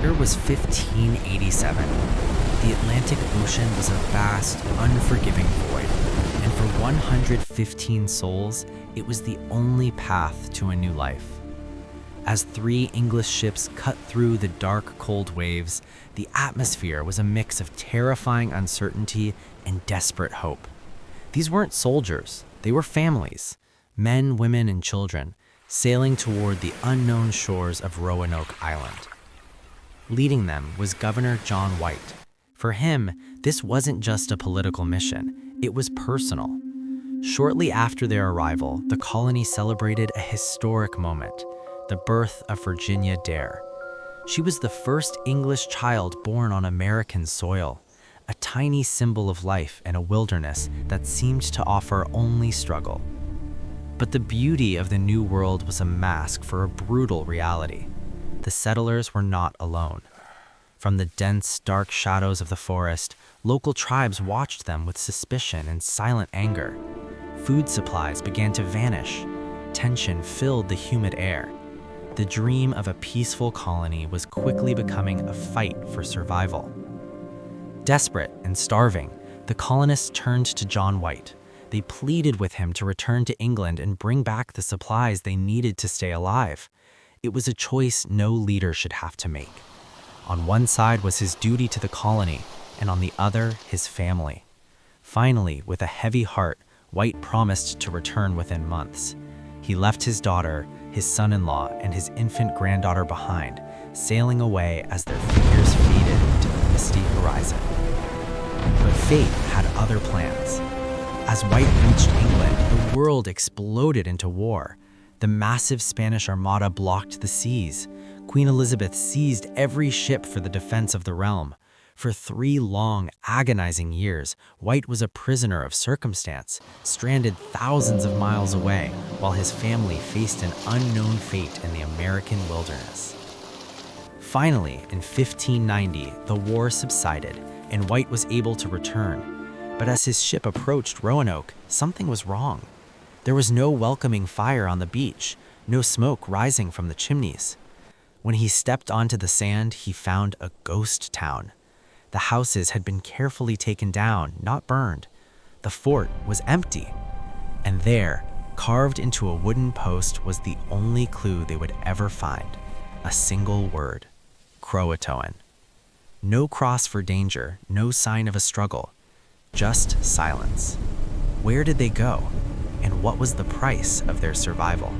year was 1587. The Atlantic Ocean was a vast, unforgiving void, and for 115 souls, it was the only path to a new life. As 3 English ships cut through the dark, cold waves, the atmosphere was a mix of terrifying uncertainty and desperate hope. These weren't soldiers, they were families, men, women, and children, sailing toward the unknown shores of Roanoke Island. Leading them was Governor John White. For him, this wasn't just a political mission, it was personal. Shortly after their arrival, the colony celebrated a historic moment, the birth of Virginia Dare. She was the first English child born on American soil, a tiny symbol of life in a wilderness that seemed to offer only struggle. But the beauty of the New World was a mask for a brutal reality. The settlers were not alone. From the dense, dark shadows of the forest, local tribes watched them with suspicion and silent anger. Food supplies began to vanish. Tension filled the humid air. The dream of a peaceful colony was quickly becoming a fight for survival. Desperate and starving, the colonists turned to John White. They pleaded with him to return to England and bring back the supplies they needed to stay alive. It was a choice no leader should have to make. On one side was his duty to the colony, and on the other, his family. Finally, with a heavy heart, White promised to return within months. He left his daughter, his son-in-law, and his infant granddaughter behind, sailing away as their figures faded into the misty horizon. But fate had other plans. As White reached England, the world exploded into war. The massive Spanish Armada blocked the seas. Queen Elizabeth seized every ship for the defense of the realm. For 3 long, agonizing years, White was a prisoner of circumstance, stranded thousands of miles away, while his family faced an unknown fate in the American wilderness. Finally, in 1590, the war subsided, and White was able to return. But as his ship approached Roanoke, something was wrong. There was no welcoming fire on the beach, no smoke rising from the chimneys. When he stepped onto the sand, he found a ghost town. The houses had been carefully taken down, not burned. The fort was empty. And there, carved into a wooden post, was the only clue they would ever find. A single word: CROATOAN. No cross for danger, no sign of a struggle. Just silence. Where did they go? And what was the price of their survival?